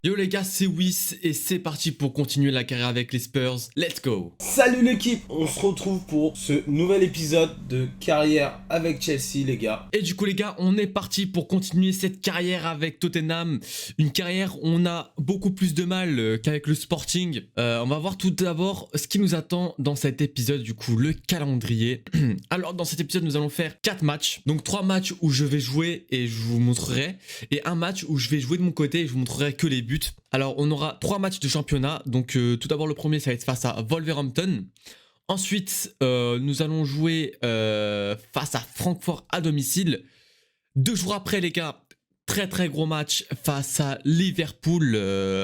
Yo les gars, c'est Wiss et c'est parti pour continuer la carrière avec les Spurs. Let's go! Salut l'équipe, on se retrouve pour ce nouvel épisode de carrière avec Chelsea les gars. Et du coup les gars, on est parti pour continuer cette carrière avec Tottenham. Une carrière où on a beaucoup plus de mal qu'avec le Sporting. On va voir tout d'abord ce qui nous attend dans cet épisode, du coup le calendrier. Alors dans cet épisode nous allons faire 4 matchs. Donc 3 matchs où je vais jouer et je vous montrerai. Et un match où je vais jouer de mon côté et je vous montrerai que les buts. Alors on aura 3 matchs de championnat. Donc tout d'abord le premier ça va être face à Wolverhampton. Ensuite, nous allons jouer face à Francfort à domicile. 2 jours après, les gars, très gros match face à Liverpool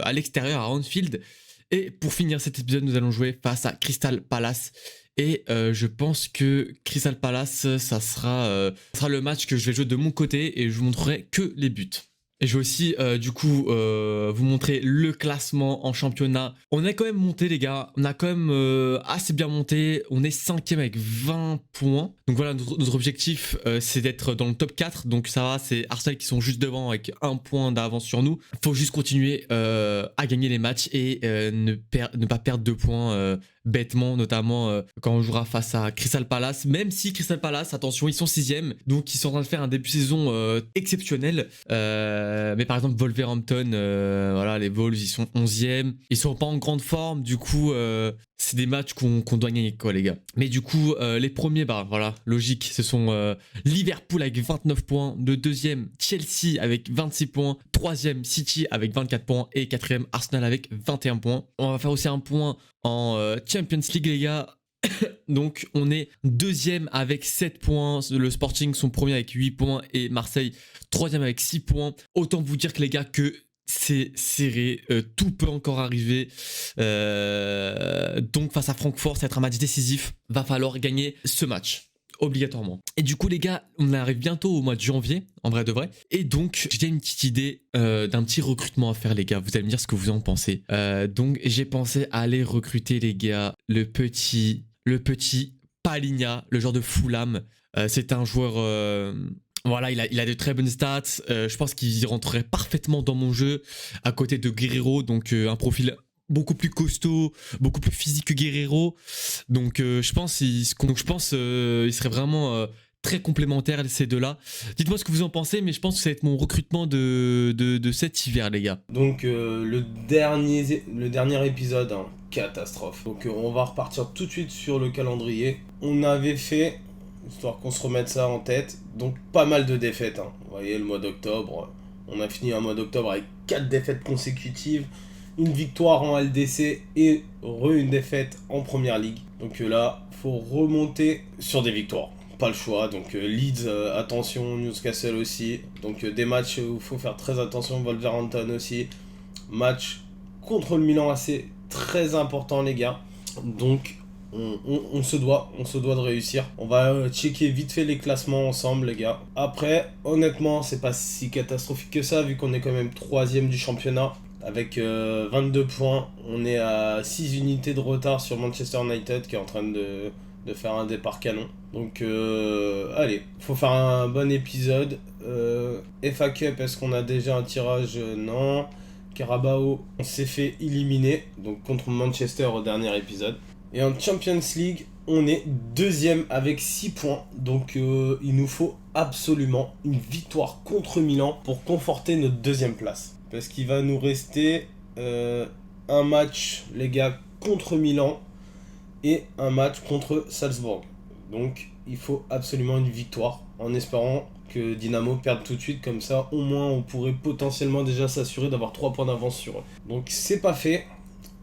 à l'extérieur à Anfield. Et pour finir cet épisode, nous allons jouer face à Crystal Palace. Et je pense que Crystal Palace, ça sera le match que je vais jouer de mon côté et je vous montrerai que les buts. Et je vais aussi vous montrer le classement en championnat. On a quand même monté les gars, on a quand même assez bien monté. On est 5ème avec 20 points. Donc voilà, notre objectif c'est d'être dans le top 4. Donc ça va, c'est Arsenal qui sont juste devant avec 1 point d'avance sur nous. Il faut juste continuer à gagner les matchs et ne pas perdre 2 points bêtement, notamment quand on jouera face à Crystal Palace. Même si Crystal Palace, attention, ils sont 6ème, donc ils sont en train de faire un début de saison exceptionnel. Mais par exemple Wolverhampton, voilà, les Wolves ils sont 11ème, ils sont pas en grande forme, du coup c'est des matchs qu'on doit gagner quoi les gars. Mais du coup les premiers, bah voilà, logique, ce sont Liverpool avec 29 points, le deuxième Chelsea avec 26 points, troisième City avec 24 points et quatrième Arsenal avec 21 points. On va faire aussi un point en Champions League les gars. Donc on est deuxième avec 7 points, le Sporting sont premiers avec 8 points et Marseille troisième avec 6 points. Autant vous dire que les gars que c'est serré, tout peut encore arriver. Donc face à Francfort, ça va être un match décisif, va falloir gagner ce match. Obligatoirement. Et du coup les gars, on arrive bientôt au mois de janvier, en vrai de vrai. Et donc j'ai une petite idée d'un petit recrutement à faire les gars. Vous allez me dire ce que vous en pensez. Donc j'ai pensé à aller recruter les gars le petit Palhinha, le joueur de Fulham. C'est un joueur... Voilà, il a de très bonnes stats. Je pense qu'il rentrerait parfaitement dans mon jeu à côté de Guerreiro, donc un profil beaucoup plus costaud, beaucoup plus physique que Guerreiro. Donc je pense il serait vraiment très complémentaire ces deux-là. Dites-moi ce que vous en pensez, mais je pense que ça va être mon recrutement de cet hiver, les gars. Donc le dernier épisode, hein, catastrophe. Donc on va repartir tout de suite sur le calendrier. On avait fait, histoire qu'on se remette ça en tête, donc pas mal de défaites. Hein. Vous voyez le mois d'octobre, on a fini un mois d'octobre avec 4 défaites consécutives. Une victoire en LDC et une défaite en Première Ligue. Donc là, faut remonter sur des victoires. Pas le choix. Donc Leeds, attention, Newcastle aussi. Donc des matchs où il faut faire très attention. Wolverhampton aussi. Match contre le Milan assez très important les gars. Donc on se doit de réussir. On va checker vite fait les classements ensemble les gars. Après, honnêtement, c'est pas si catastrophique que ça vu qu'on est quand même 3ème du championnat. Avec 22 points, on est à 6 unités de retard sur Manchester United qui est en train de faire un départ canon. Donc allez, faut faire un bon épisode. FA Cup, est-ce qu'on a déjà un tirage? Non. Carabao, on s'est fait éliminer, donc contre Manchester au dernier épisode. Et en Champions League, on est 2ème avec 6 points. Donc il nous faut absolument une victoire contre Milan pour conforter notre 2ème place. Parce qu'il va nous rester un match, les gars, contre Milan et un match contre Salzbourg. Donc, il faut absolument une victoire en espérant que Dynamo perde tout de suite. Comme ça, au moins, on pourrait potentiellement déjà s'assurer d'avoir 3 points d'avance sur eux. Donc, c'est pas fait.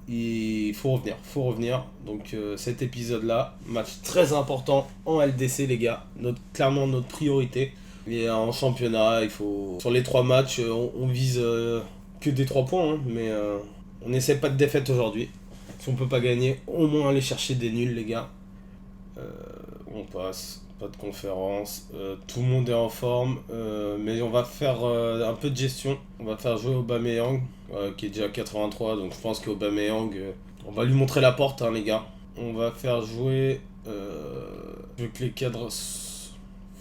Il faut revenir. Donc, cet épisode-là, match très important en LDC, les gars. Clairement, notre priorité. Et en championnat, il faut. Sur les 3 matchs, on vise que des 3 points, hein, mais on n'essaie pas de défaite aujourd'hui. Si on peut pas gagner, au moins aller chercher des nuls, les gars. On passe, pas de conférence. Tout le monde est en forme, mais on va faire un peu de gestion. On va faire jouer Aubameyang, qui est déjà à 83, donc je pense qu'Aubameyang, on va lui montrer la porte, hein, les gars. On va faire jouer. Je veux que les cadres.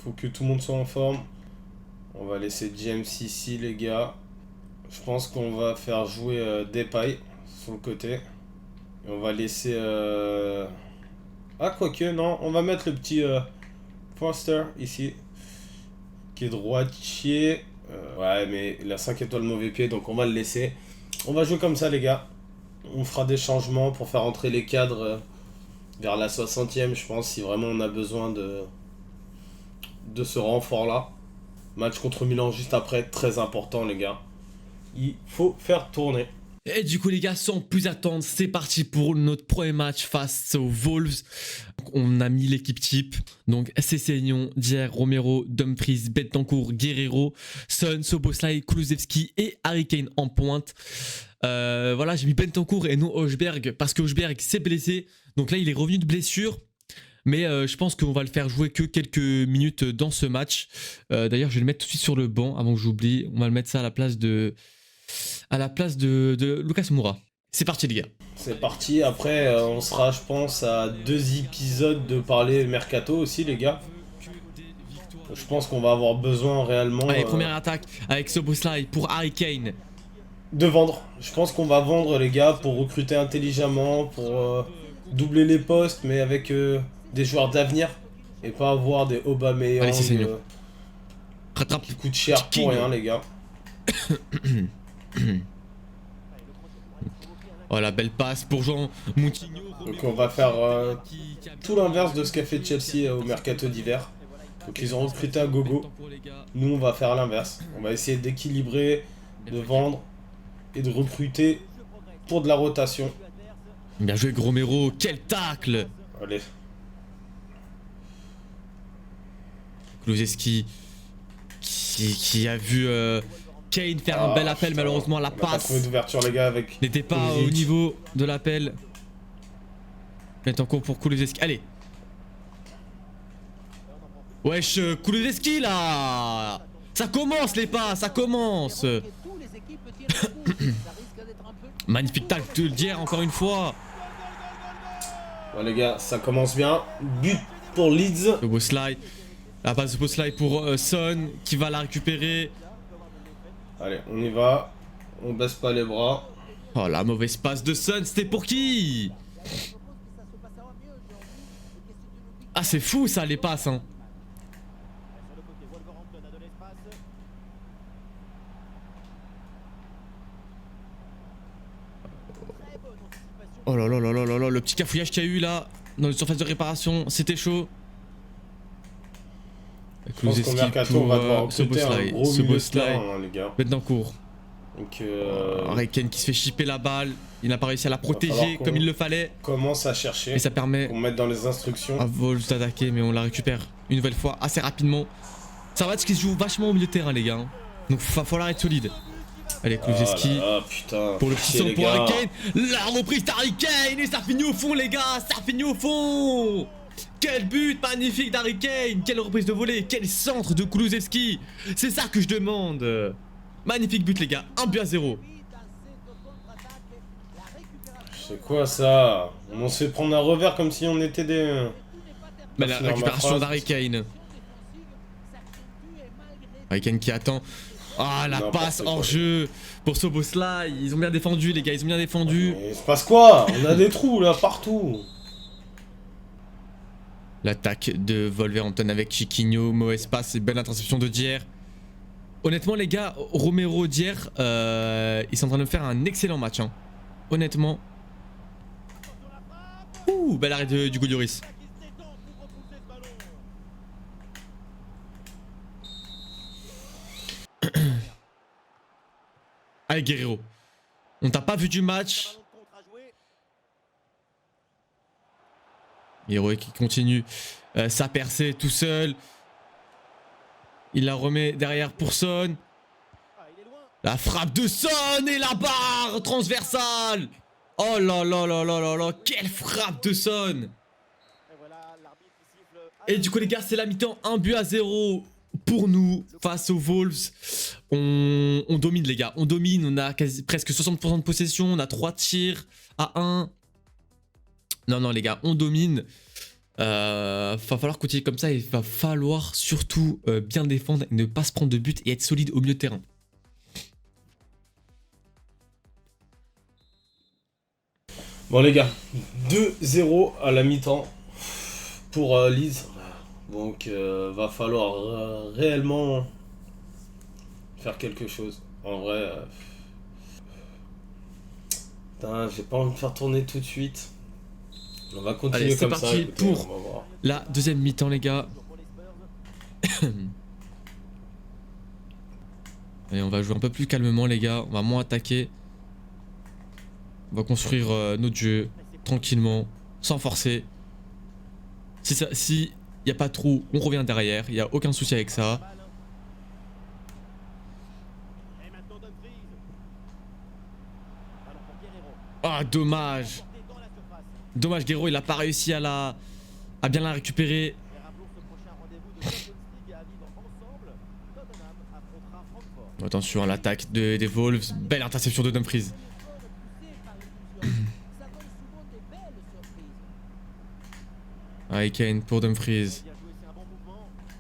Faut que tout le monde soit en forme. On va laisser James ici les gars. Je pense qu'on va faire jouer Depay sur le côté. Et on va laisser... Ah, quoique, non. On va mettre le petit Foster ici. Qui est droitier. Ouais, mais il a 5 étoiles mauvais pied, donc on va le laisser. On va jouer comme ça, les gars. On fera des changements pour faire entrer les cadres vers la 60e, je pense, si vraiment on a besoin de ce renfort-là. Match contre Milan juste après, très important, les gars. Il faut faire tourner. Et du coup les gars, sans plus attendre, c'est parti pour notre premier match face aux Wolves. Donc, on a mis l'équipe type. Donc Sessegnon, Dier, Romero, Dumfries, Bentancur, Guerrero, Son, Szoboszlai, Kulusevski et Harry Kane en pointe. Voilà, j'ai mis Bentancur et non Højbjerg parce que Højbjerg s'est blessé. Donc là il est revenu de blessure. Mais je pense qu'on va le faire jouer que quelques minutes dans ce match. D'ailleurs je vais le mettre tout de suite sur le banc avant que j'oublie. On va le mettre ça à la place de Lucas Moura. C'est parti les gars. C'est parti, après on sera je pense à 2 épisodes de parler mercato aussi les gars. Je pense qu'on va avoir besoin réellement Allez, première attaque avec Szoboszlai pour Harry Kane. de vendre. Je pense qu'on va vendre les gars pour recruter intelligemment, pour doubler les postes mais avec des joueurs d'avenir. Et pas avoir des Aubameyang Allez, c'est rattrape. qui coûtent cher pour rien les gars. Oh la belle passe pour Jean Moutinho. Donc on va faire tout l'inverse de ce qu'a fait Chelsea au mercato d'hiver. Donc ils ont recruté à gogo. Nous on va faire l'inverse. On va essayer d'équilibrer, de vendre et de recruter pour de la rotation. Bien joué Romero, quel tacle. Allez. Kulusevski qui a vu Kane faire un bel appel, putain, malheureusement la on a pas passe trouvé d'ouverture les gars avec n'était pas Pulisic. au niveau de l'appel. Mettre en cours pour Kulusevski. Allez. Wesh, Kulusevski là. Ça commence les pas, ça commence. Magnifique tacle de Dier encore une fois. Bon les gars, ça commence bien. But pour Leeds. Szoboszlai. La passe de Szoboszlai pour Son qui va la récupérer. Allez, on y va. On baisse pas les bras. Oh la mauvaise passe de Son, c'était pour qui? Ah c'est fou ça les passes hein. Oh là là là là là là, le petit cafouillage qu'il y a eu là dans les surfaces de réparation, c'était chaud. Je pense qu'au mercato on va devoir recruter un gros milieu de terrain, hein, les gars. Bentancur. Donc Harry Kane qui se fait chipper la balle, il n'a pas réussi à la protéger comme il le fallait. Commence à chercher. Et ça permet pour mettre dans les instructions. à Wolves d'attaquer, mais on la récupère une nouvelle fois assez rapidement. C'est un match qui se joue vachement au milieu de terrain les gars. Hein. Donc va falloir être solide. Allez Kulusevski pour le petit son pour Harry Kane. La reprise d'Harry Kane et ça finit au fond les gars, ça finit au fond. Quel but magnifique d'Harry Kane, quelle reprise de volée, quel centre de Kulusevski. C'est ça que je demande. Magnifique but les gars, 1-0. C'est quoi ça? On se fait prendre un revers comme si on était des... Mais la récupération d'Harry Kane. Harry Kane qui attend. Ah la passe hors jeu pour Szoboszlai. Ils ont bien défendu les gars, ils ont bien défendu. Mais il se passe quoi? On a des trous là partout. L'attaque de Wolverhampton avec Chiquinho, mauvais passe et belle interception de Dier. Honnêtement les gars, Romero, Dier, ils sont en train de faire un excellent match. Hein. Honnêtement. Ouh, bel arrêt du Lloris. Allez Guerrero. On t'a pas vu du match. Guerrero qui continue sa percée tout seul. Il la remet derrière pour Son. La frappe de Son et la barre transversale. Oh là là là là là là. Quelle frappe de Son. Et du coup les gars c'est la mi-temps, 1-0 pour nous face aux Wolves. On domine les gars, on domine, on a presque 60% de possession, on a 3 tirs à 1. Non les gars, on domine. Va falloir continuer comme ça, il va falloir surtout bien défendre et ne pas se prendre de but et être solide au milieu de terrain. Bon les gars, 2-0 à la mi-temps pour Leeds. Donc va falloir réellement faire quelque chose. En vrai, putain, j'ai pas envie de faire tourner tout de suite. On va continuer. Allez, c'est comme parti ça. Écoutez, pour on va voir. la deuxième mi-temps, les gars. Allez, on va jouer un peu plus calmement, les gars. On va moins attaquer. On va construire notre jeu tranquillement, sans forcer. Si y a pas de trou, on revient derrière. Il y a aucun souci avec ça. Ah, dommage. Dommage, Guerrero, il a pas réussi à bien la récupérer. Attention à l'attaque des Wolves. Belle interception de Dumfries. Harry Kane pour Dumfries.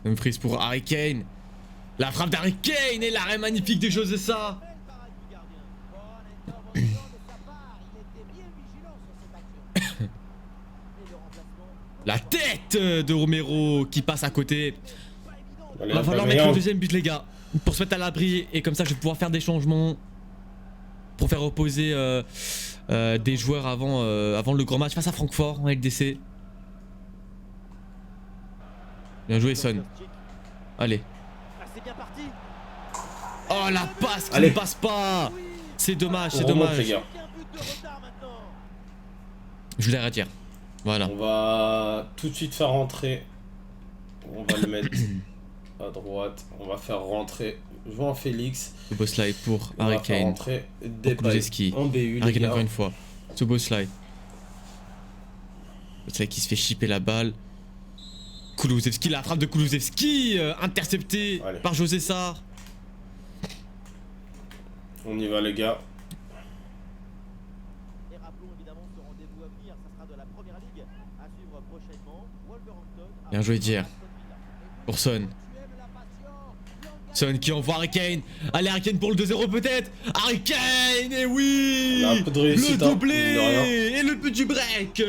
Dumfries pour Harry Kane. La frappe d'Harry Kane et l'arrêt magnifique de José Sa. La tête de Romero qui passe à côté. Allez, Va falloir mettre le deuxième but, les gars, pour se mettre à l'abri, et comme ça je vais pouvoir faire des changements pour faire reposer des joueurs avant le grand match face à Francfort en LDC. Bien joué, Son. Allez. Oh, la passe qui ne passe pas. C'est dommage, c'est dommage. Je l'ai retiré. Voilà. On va tout de suite faire rentrer. On va le mettre à droite. On va faire rentrer João Félix. Soboslai pour Harry Kane. Rentrer Depay en BU. Harry Kane encore une fois. Soboslai. Soboslai qui se fait chipper la balle. Kulusevski, la frappe de Kulusevski interceptée par José Sa. On y va les gars. Bien joué Dier. Pour Son. Son qui envoie Harry Kane. Allez, Harry Kane pour le 2-0 peut-être. Harry Kane, et oui, un peu de réussite, le doublé et le but du break.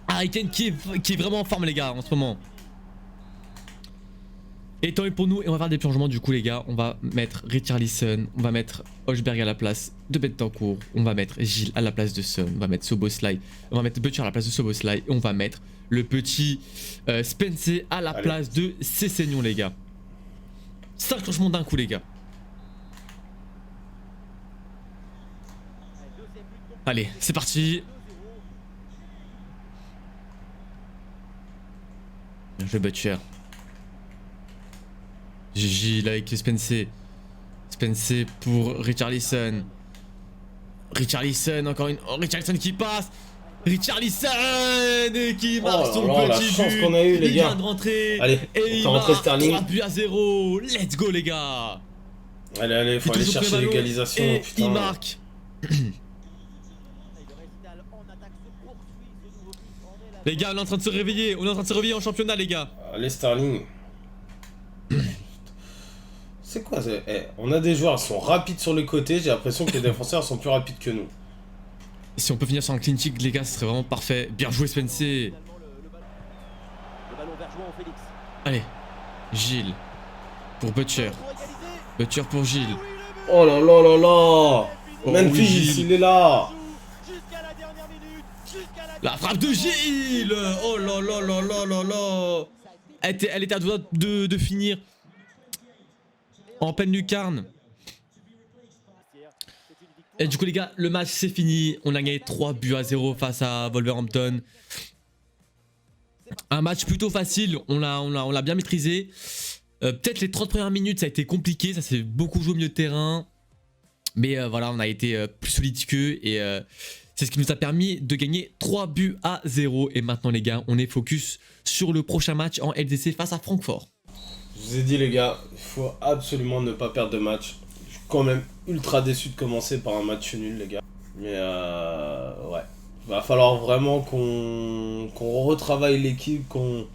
Harry Kane qui est vraiment en forme, les gars, en ce moment. Et tant pis pour nous, et on va faire des changements du coup, les gars. On va mettre Richarlison, on va mettre Højbjerg à la place de Bentancur, on va mettre Gilles à la place de Son, on va mettre Szoboszlai, on va mettre Butcher à la place de Szoboszlai, et on va mettre le petit Spencer à la place de Sessegnon, les gars. 5 changements d'un coup, les gars. Allez, c'est parti. Bien joué, Butcher. Gigi là avec Spencer. Spencer pour Richarlison. Richarlison encore une. Oh, Richarlison qui passe. Richarlison et qui marque son petit la chance but. qu'on a eu, les gars. Il vient de rentrer. Allez, et il marque 3 buts à 0. Let's go, les gars. Allez, faut aller chercher l'égalisation. Et putain. il marque. Les gars, on est en train de se réveiller. On est en train de se réveiller en championnat, les gars. Allez, Sterling. C'est quoi on a des joueurs qui sont rapides sur les côtés. J'ai l'impression que les défenseurs sont plus rapides que nous. Si on peut finir sur un clean sheet, les gars, ce serait vraiment parfait. Bien joué, Spencer. Allez, Gilles pour Butcher. Butcher pour Gilles. Oh là là là là. Oh, Memphis, Gilles. il est là. La frappe de Gilles. Oh là là là là là là. Elle était à deux doigts de finir en pleine lucarne. Et du coup, les gars, le match c'est fini. On a gagné 3 buts à 0 face à Wolverhampton. Un match plutôt facile. On l'a bien maîtrisé. Peut-être les 30 premières minutes, ça a été compliqué. Ça s'est beaucoup joué au milieu de terrain. Mais voilà, on a été plus solide qu'eux. Et c'est ce qui nous a permis de gagner 3 buts à 0. Et maintenant, les gars, on est focus sur le prochain match en LDC face à Francfort. Je vous ai dit, les gars, il faut absolument ne pas perdre de match. Je suis quand même ultra déçu de commencer par un match nul, les gars. Mais ouais. Va falloir vraiment qu'on retravaille l'équipe, qu'on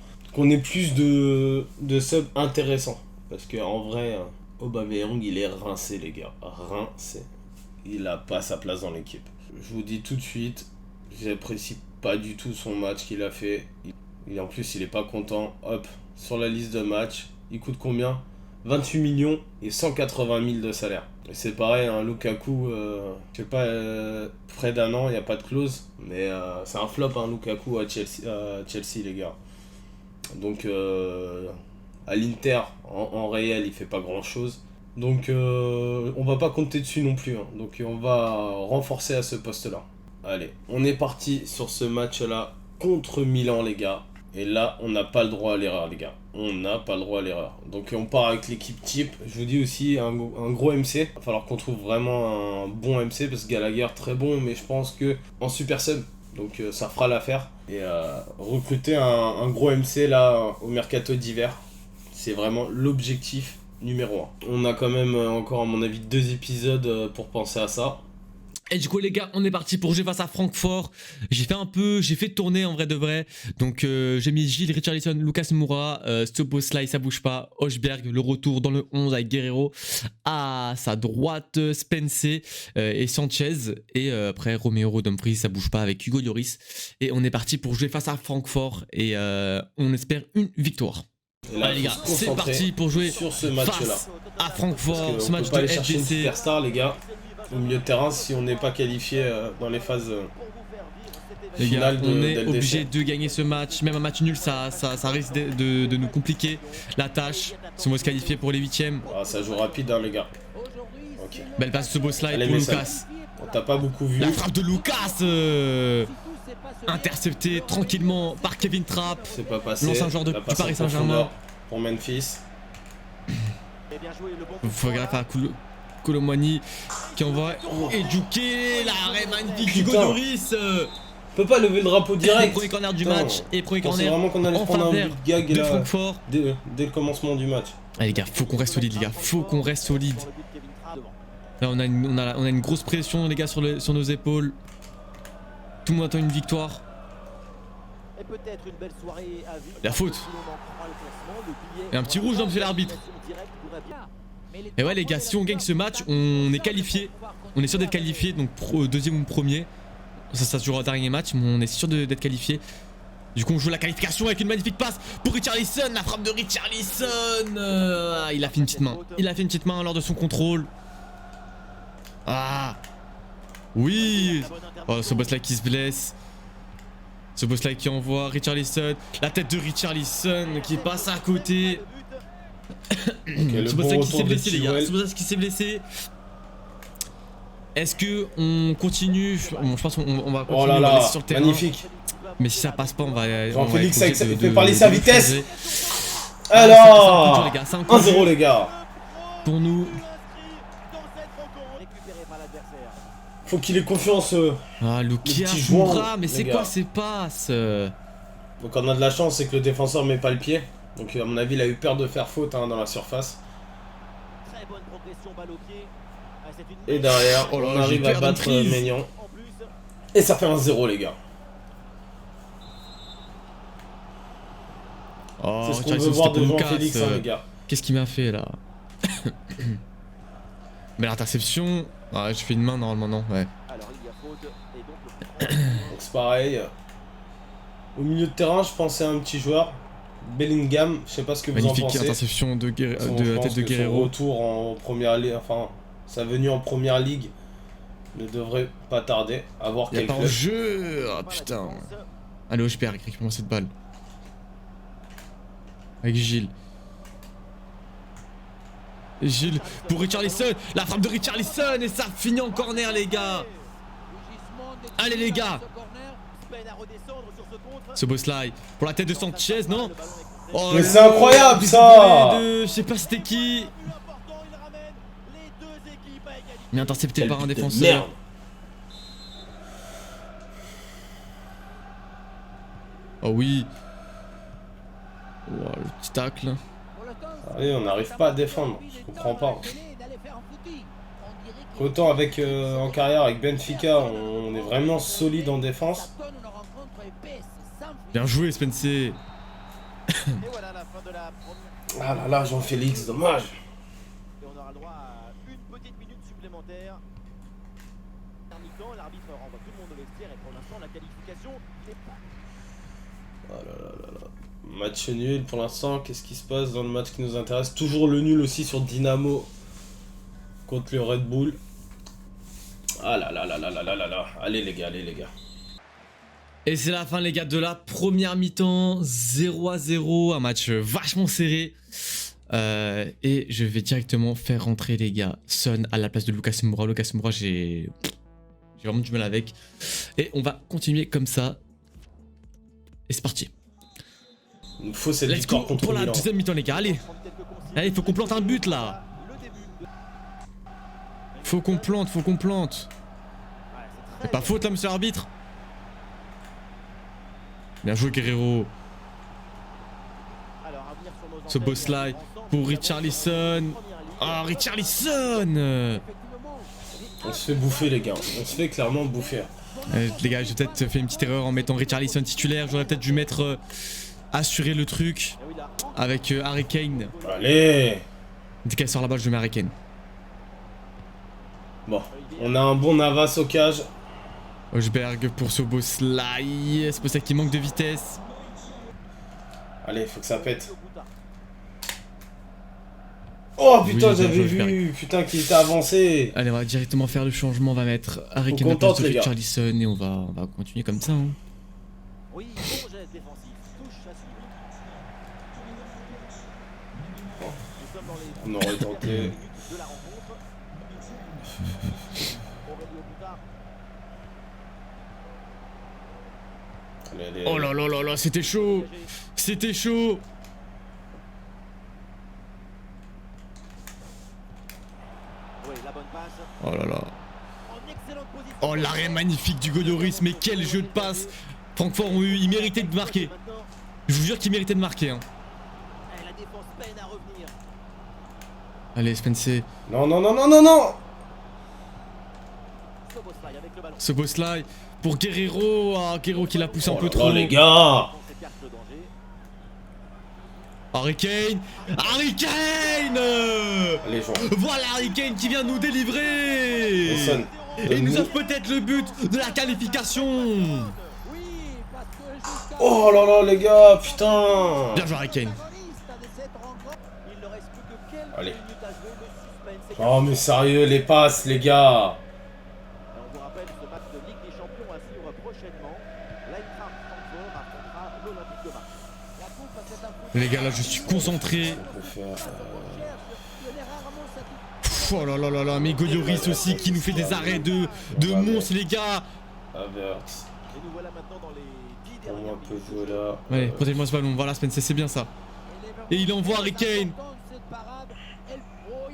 ait plus de subs intéressants. Parce qu'en vrai, Aubameyang, il est rincé, les gars. Rincé. il a pas sa place dans l'équipe. Je vous dis tout de suite, j'apprécie pas du tout son match qu'il a fait. En plus, il est pas content. Hop, sur la liste de matchs, il coûte combien? 28 millions et 180 000 de salaire. Et c'est pareil, hein, Lukaku, je sais pas, près d'un an, il n'y a pas de clause. Mais c'est un flop, hein, Lukaku à Chelsea, les gars. Donc, à l'Inter, en réel, il fait pas grand-chose. Donc, on va pas compter dessus non plus. Hein. Donc, on va renforcer à ce poste-là. Allez, on est parti sur ce match-là contre Milan, les gars. Et là, on n'a pas le droit à l'erreur, les gars. On n'a pas le droit à l'erreur. Donc, on part avec l'équipe type. Je vous dis aussi, un gros MC. Il va falloir qu'on trouve vraiment un bon MC. Parce que Gallagher, très bon. Mais je pense que en super sub. Donc, ça fera l'affaire. Et recruter un gros MC, là, au mercato d'hiver. C'est vraiment l'objectif numéro 1. On a quand même encore, à mon avis, 2 épisodes pour penser à ça. Et du coup les gars, on est parti pour jouer face à Francfort. J'ai fait tourner en vrai de vrai. Donc j'ai mis Gilles, Richarlison, Lucas Moura, Szoboszlai, ça bouge pas, Højbjerg, le retour dans le 11 avec Guerrero. À sa droite, Spence et Sanchez. Et après Romero, Dumfries, ça bouge pas avec Hugo Lloris. Et on est parti pour jouer face à Francfort. Et on espère une victoire. Là, allez les gars, c'est parti pour jouer sur ce match-là. Face à Francfort, ce on match peut pas de aller chercher une FDC. superstar, les gars, au milieu de terrain si on n'est pas qualifié dans les phases Les gars, finales on est d'LDC. obligé de gagner ce match. Même un match nul, ça risque de nous compliquer la tâche. Si on veut se qualifier pour les 8ème. Ah, ça joue rapide, hein, les gars. Ok. Belle passe de Szoboszlai Allez, pour Messon. Lucas. On t'a pas beaucoup vu. La frappe de Lucas interceptée tranquillement par Kevin Trapp. C'est pas passé. L'ancien joueur du La passe Paris en Saint-Germain. profondeur pour Memphis. Faut gaffe à Colomwani qui envoie Eduqué. L'arrêt magnifique Hugo Putain. Lloris. On peut pas lever le drapeau direct. Premier corner du Putain. match. Et premier Je pensais corner vraiment qu'on allait se en prendre un faveur but de gag de là, Francfort. dès le commencement du match. Allez les gars, faut qu'on reste solide les gars. Faut qu'on reste solide. Là on a une grosse pression les gars sur nos épaules. Tout le monde attend une victoire. La faute. Et un petit rouge dans monsieur l'arbitre. Et ouais les gars, si on gagne ce match, on est qualifié. On est sûr d'être qualifié, donc deuxième ou premier. Ça se jouera au dernier match, mais on est sûr d'être qualifié. Du coup on joue la qualification avec une magnifique passe pour Richarlison. La frappe de Richarlison. Il a fait une petite main. Il a fait une petite main lors de son contrôle. Ah oui. Oh, Szoboszlai qui se blesse. Szoboszlai qui envoie Richarlison. La tête de Richarlison qui passe à côté. Le Szoboszlai bon qui s'est retour de blessé les gars. Chilwell. Szoboszlai qui s'est blessé. Est-ce que on continue? Bon, je pense qu'on va continuer, Oh là on va là, laisser sur le terrain. magnifique. Mais si ça passe pas, on va Jean-Félix être obligé fait parler sa vitesse. changer. Alors, c'est un coup dur, 1-0 les gars. pour nous. Faut qu'il ait confiance. Ah, Lucas petit joueur, Moura, mais les c'est gars. quoi ces passes? Donc on a de la chance, c'est que le défenseur met pas le pied. Donc à mon avis, il a eu peur de faire faute dans la surface. Et derrière, Oh là on là, arrive j'ai à peur battre d'emprise. Maignan. Et ça fait 1-0 les gars. Oh, C'est ce qu'on Richarlison, veut voir c'était de pour Jean-Félix, Lucas, hein, les gars. Qu'est-ce qu'il m'a fait là? Mais l'interception. Ah, je fais une main normalement, non? Ouais. Donc c'est pareil. Au milieu de terrain, je pensais à un petit joueur. Bellingham, je sais pas ce que vous en Magnifique pensez. interception de Je la pense tête de que son Guerrero. retour en première ligue, enfin sa venue en première ligue ne devrait pas tarder. À voir Il y a quel pas en club. jeu. Ah putain. Allez, Højbjerg, récupère cette balle. Avec Gilles. Et Gilles pour Richarlison. La frappe de Richarlison et ça finit en corner les gars. Allez les gars. Szoboszlai pour la tête de Sanchez, non? Oh, Mais c'est incroyable, le ça. doublé Je sais pas c'était qui. Mais intercepté Quel par un but de défenseur. merde. Oh oui. Oh, le petit tacle. Allez, on n'arrive pas à défendre. Je comprends pas. Autant avec en carrière avec Benfica, on est vraiment solide en défense. Bien joué Spencer. Ah là là, Jean-Félix, dommage. Oh là là là là. Match nul pour l'instant. Qu'est-ce qui se passe dans le match qui nous intéresse? Toujours le nul aussi sur Dynamo contre le Red Bull. Ah là là là là là là là là. Allez les gars, allez les gars. Et c'est la fin les gars de la première mi-temps, 0-0, un match vachement serré. Et je vais directement faire rentrer les gars Son à la place de Lucas Moura. Lucas Moura, j'ai vraiment du mal avec. Et on va continuer comme ça. Et c'est parti. Il nous faut cette Let's go victoire contre pour la Milan. deuxième mi-temps les gars, allez. Allez, faut qu'on plante un but là. Faut qu'on plante. C'est pas faute là monsieur l'arbitre. Bien joué Guerrero. Ce boss là pour Richarlison. Ah Richarlison. On se fait bouffer les gars. On se fait clairement bouffer. Les gars, j'ai peut-être fait une petite erreur en mettant Richarlison titulaire. J'aurais peut-être dû mettre assurer le truc avec Harry Kane. Allez. Dès qu'elle sort la balle, je mets Harry Kane. Bon, on a un bon Navas au cage. Hojberg pour ce boss là. C'est pour ça qu'il manque de vitesse. Allez, faut que ça pète. Oh putain, Oui, j'avais bien joué, vu. Putain, qu'il était avancé. Allez, on va directement faire le changement. On va mettre Harry Kane à la place de Richarlison et on va continuer comme ça. Hein. Oui, bon geste défensif, touche à suivre. Nous sommes dans les On aurait tenté. minutes de la rencontre. Aurélio Boutard. Allez, allez, Oh là là là là, c'était chaud. C'était chaud. Oui, la bonne passe. Oh là là. En excellente position. Oh l'arrêt magnifique du Godoris. Mais quel jeu de passe. Francfort, il méritait de marquer. Maintenant, Je vous jure qu'il méritait de marquer. Hein. la défense peine à revenir. Allez, Spencer. Non, non, non, non, non, non. Szoboszlai avec le ballon. Ce boss là pour Guerrero. Ah, Guerrero qui la pousse un Oh peu là trop. là, les gars. On s'écarte le danger. Harry Kane. Harry Kane. Allez, jouons. Voilà Harry Kane qui vient nous délivrer. Son. Et il nous offre peut-être le but de la qualification. Oui, parce que jusqu'à Oh là là, les gars, putain. Bien joué Harry Kane. de cette rencontre, il ne reste plus que quelques Allez. minutes à jouer. Le suspense est Oh, mais sérieux, les passes, les gars. On vous rappelle ce match de Ligue des Champions à suivre prochainement. L'Eintracht Francfort affrontera l'Olympique de Marseille. La coupe à cette info. Les gars, là je suis concentré. On peut faire. Oh là là là là, mais Godoris aussi qui nous fait des arrêts de monstres les gars. Havertz. Et nous voilà maintenant dans les 10 Au moins, dernières on peut minutes. jouer là. Allez, protège-moi ce ballon, voilà Spencer, c'est bien ça. Et il envoie Harry Kane.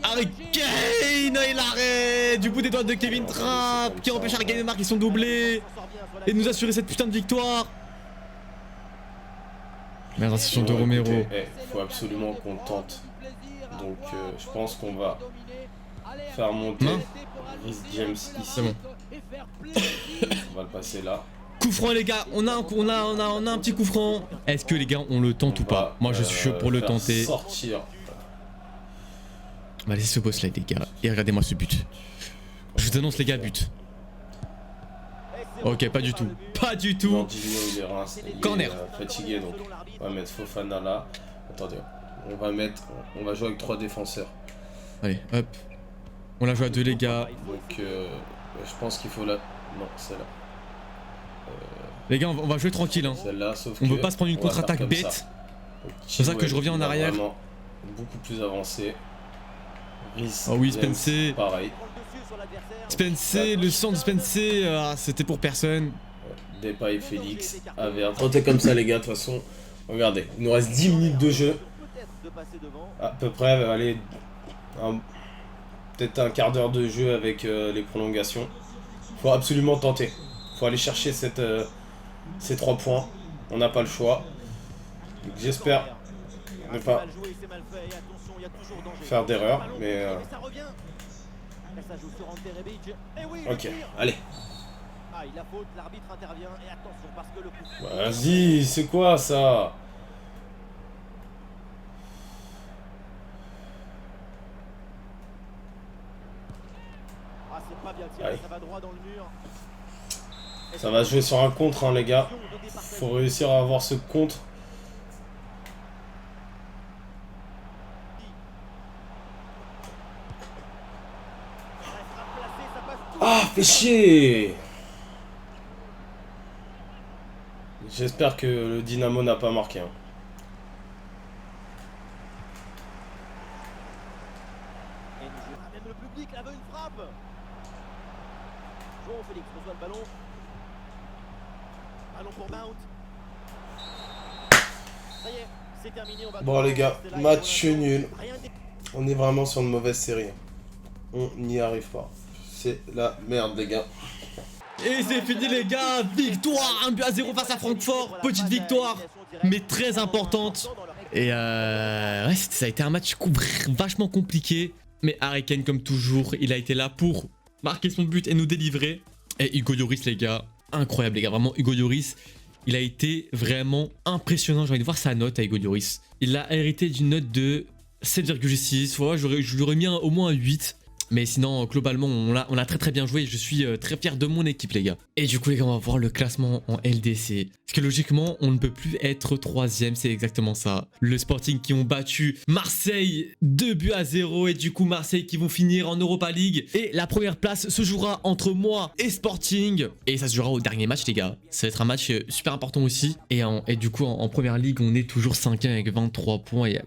Harry Kane et l'arrêt du bout des doigts de Kevin Trapp qui empêche Harry Kane de marquer son doublé et de nous assurer cette putain de victoire. Merde, c'est de Bon, Romero. écoutez, faut absolument qu'on tente. Donc, je pense qu'on va faire monter Main. Rhys James ici. C'est bon. On va le passer là. Coup franc les gars, on a un petit coup franc. Est-ce que les gars on le tente ou pas? Moi je suis chaud pour le faire tenter. Sortir. On va laisser ce boss là les gars. Et regardez-moi ce but. Je vous annonce les gars, but. Ok, pas du tout. Pas du tout. Nandinho, il est rince, il Corner. est fatigué, donc on va mettre Fofana là. Attendez, on va jouer avec 3 défenseurs. Allez, hop. On la joue à 2 les gars. Donc, je pense qu'il faut la. Non, celle-là. Les gars, on va jouer tranquille. Hein. Celle-là, sauf On que veut pas se prendre une on va faire contre-attaque comme bête. ça. Donc, C'est pour ça que je Chilwell, reviens en il va arrière. vraiment beaucoup plus avancé. Rhys Oh oui, James, Spencer. pareil. Spencer, le sang de Spencer, c'était pour personne. Depay, Félix, Havertz. Tentez comme ça, les gars, de toute façon. Regardez, il nous reste 10 minutes de jeu. À peu près, allez, peut-être un quart d'heure de jeu avec les prolongations. Faut absolument tenter. Faut aller chercher ces 3 points. On n'a pas le choix. Donc, j'espère ne pas faire d'erreur, mais ok, allez. Ah, il a faute, l'arbitre intervient et attention parce que le coup. Vas-y, c'est quoi ça? Ah, Ah, c'est pas bien tiré, Allez. ça va droit dans le mur. Ça va jouer sur un contre, hein, les gars. Faut réussir à avoir ce contre. Ah, fais chier! J'espère que le Dynamo n'a pas marqué. Hein. Même le public là veut une frappe. João Félix reçoit le ballon. Ballon pour Mount. Ça y est, c'est terminé. On va Bon les gars, rester là, match pour l'instant. nul. Rien n'est- On est vraiment sur une mauvaise série. On n'y arrive pas. C'est la merde les gars. Et c'est fini les gars, victoire 1-0 face à Francfort, petite victoire, mais très importante. Et ouais, ça a été un match vachement compliqué, mais Harry Kane comme toujours, il a été là pour marquer son but et nous délivrer. Et Hugo Lloris les gars, incroyable les gars, vraiment Hugo Lloris, il a été vraiment impressionnant, j'ai envie de voir sa note à Hugo Lloris. Il a hérité d'une note de 7,6, ouais, je lui aurais mis au moins un 8. Mais sinon, globalement, on a très bien joué. Je suis très fier de mon équipe, les gars. Et du coup, les gars, on va voir le classement en LDC. Parce que logiquement, on ne peut plus être 3ème. C'est exactement ça. Le Sporting qui ont battu Marseille 2-0. Et du coup, Marseille qui vont finir en Europa League. Et la première place se jouera entre moi et Sporting. Et ça se jouera au dernier match, les gars. Ça va être un match super important aussi. Et du coup, en première ligue, on est toujours 5ème avec 23 points. Et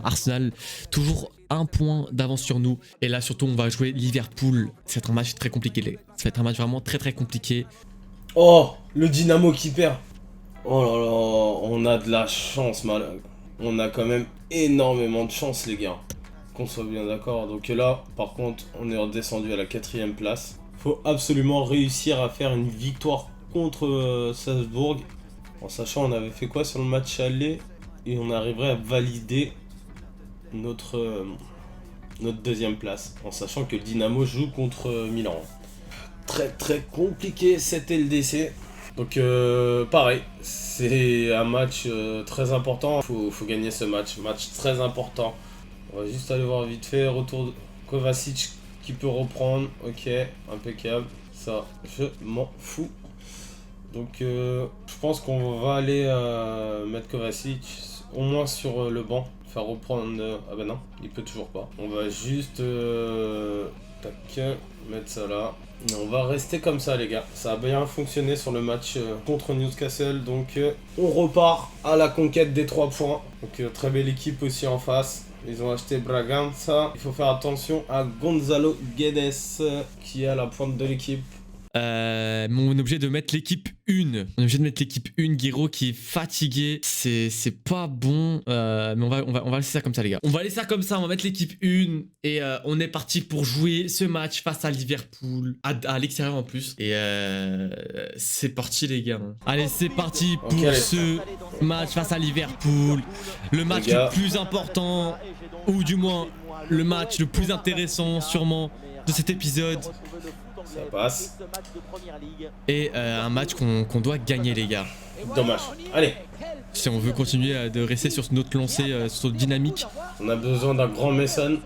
Arsenal, toujours un point d'avance sur nous. Et là surtout on va jouer Liverpool. Ça va être un match très compliqué les gars. Ça va être un match vraiment très compliqué. Oh, le Dynamo qui perd. Oh là là, on a de la chance malade. On a quand même énormément de chance les gars. Qu'on soit bien d'accord. Donc là par contre on est redescendu à la 4ème place. Faut absolument réussir à faire une victoire contre Salzbourg. En sachant on avait fait quoi sur le match aller. Et on arriverait à valider notre deuxième place, en sachant que le Dynamo joue contre Milan. Très compliqué cette LDC. Donc pareil, c'est un match très important. Faut gagner ce match très important. On va juste aller voir vite fait, retour de Kovacic qui peut reprendre. Ok, impeccable, ça je m'en fous. Donc je pense qu'on va aller mettre Kovacic au moins sur le banc. Faire reprendre... Ah bah non, il peut toujours pas. On va juste... tac, mettre ça là. Et on va rester comme ça les gars. Ça a bien fonctionné sur le match contre Newcastle. Donc on repart à la conquête des 3 points. Donc très belle équipe aussi en face. Ils ont acheté Bragança. Il faut faire attention à Gonzalo Guedes qui est à la pointe de l'équipe. Mais on est obligé de mettre l'équipe 1. On est obligé de mettre l'équipe 1. Guiro qui est fatigué. C'est pas bon. Mais on va laisser ça comme ça, les gars. On va laisser ça comme ça. On va mettre l'équipe 1. Et on est parti pour jouer ce match face à Liverpool. À l'extérieur en plus. Et c'est parti, les gars. Allez, c'est parti pour ce match face à Liverpool. Le match le plus important. Ou du moins, le match le plus intéressant, sûrement, de cet épisode. Ça passe. Et un match qu'on doit gagner, les gars. Dommage. Allez. Si on veut continuer de rester sur notre lancée, sur notre dynamique. On a besoin d'un grand Mason.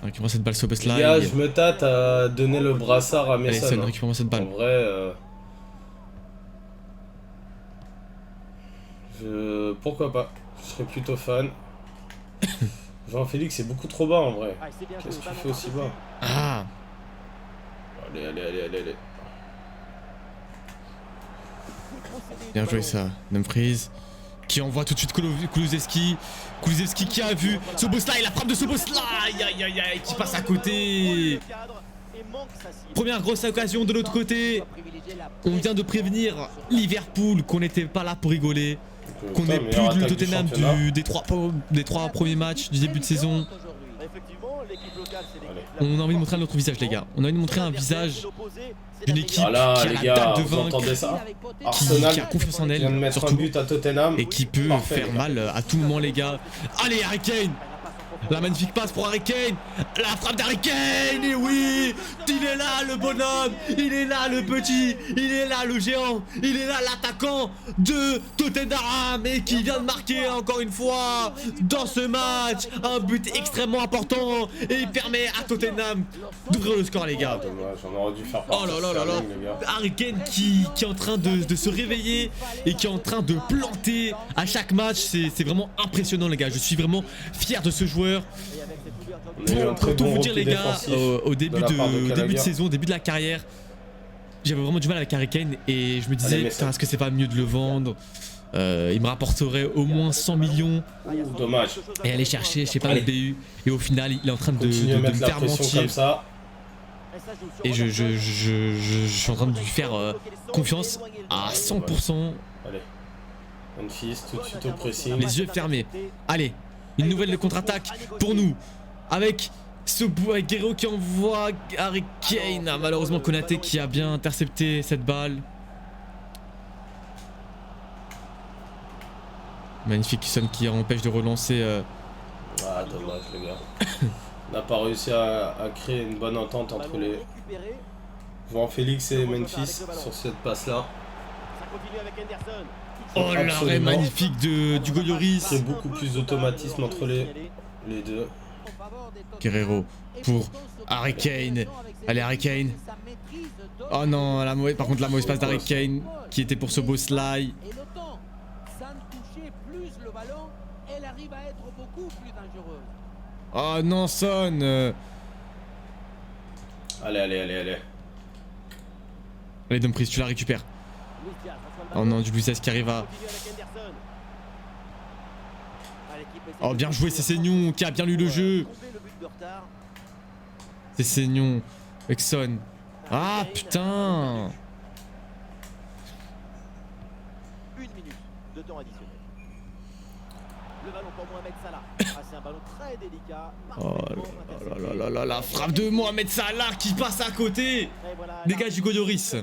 Récupère cette balle sur Les gars, je me tâte à donner le brassard à Mason. Allez, récupère-moi cette balle. En vrai, pourquoi pas. Je serais plutôt fan. Jean-Félix est beaucoup trop bas en vrai. Qu'est-ce que tu fais aussi bas? Ah. Allez. Bien joué ça, Dumfries. Qui envoie tout de suite Kulusevski. Kulusevski qui a vu Szoboszlai, la frappe de Szoboszlai. Aïe, qui passe à côté. Première grosse occasion de l'autre côté. On vient de prévenir Liverpool qu'on n'était pas là pour rigoler. Qu'on n'est plus le Tottenham des trois premiers matchs du début de saison. On a envie de montrer un autre visage, les gars. On a envie de montrer un visage d'une équipe qui a la dalle de vaincre, qui a confiance en elle, surtout, et qui peut faire mal à tout moment, les gars. Allez, Harry Kane. La magnifique passe pour Harry Kane. La frappe d'Harry Kane. Et oui, il est là le bonhomme. Il est là le petit. Il est là le géant. Il est là l'attaquant de Tottenham. Et qui vient de marquer encore une fois dans ce match. Un but extrêmement important. Et il permet à Tottenham d'ouvrir le score les gars. Dommage, on aurait dû faire Oh là là là là. les gars. Harry Kane qui est en train de se réveiller et qui est en train de planter à chaque match. C'est vraiment impressionnant les gars. Je suis vraiment fier de ce joueur. On a eu un très Pour tout bon vous dire les repli gars, défensif au début de la part de début de Gallagher. saison, début de la carrière, j'avais vraiment du mal avec Harry Kane et je me disais Allez, mais putain, est-ce que c'est pas mieux de le vendre? Il me rapporterait au moins 100 millions Ouh, dommage. et aller chercher, je sais pas, le Allez. BU. Et au final, il est en train de Continue à me mettre la faire pression mentir. comme ça. Et je suis en train de lui faire confiance à 100%. Allez. Memphis, tout de suite au pressing. Les yeux fermés. Allez, une nouvelle contre-attaque pour nous. Avec ce bout avec Guerrero qui envoie Harry Kane. Ah, malheureusement Konaté qui a bien intercepté cette balle. Magnifique Son qui empêche de relancer. Ah, dommage, les gars. On n'a pas réussi à créer une bonne entente entre les João Félix et Memphis sur cette passe-là. Oh l'arrêt Absolument. magnifique du Goyoris. C'est beaucoup plus d'automatisme entre les deux. Guerrero pour Harry Kane. Allez Harry Kane. Oh non, par contre la mauvaise passe d'Harry Kane qui était pour ce beau slide. Et le temps, sans toucher plus le ballon, elle arrive à être beaucoup plus dangereuse. Oh non Son. Allez. Allez Dumfries, tu la récupères. Oh non, du Luiz qui arrive à... Oh bien joué, c'est Seignon qui a bien lu le jeu. C'est Seignon avec Son. Ah putain. Une minute de temps additionnel. Le ballon pour Mohamed Salah. Ah, c'est un ballon très délicat. Oh là là, la frappe de Mohamed Salah qui passe à côté. Dégage du Goyoris.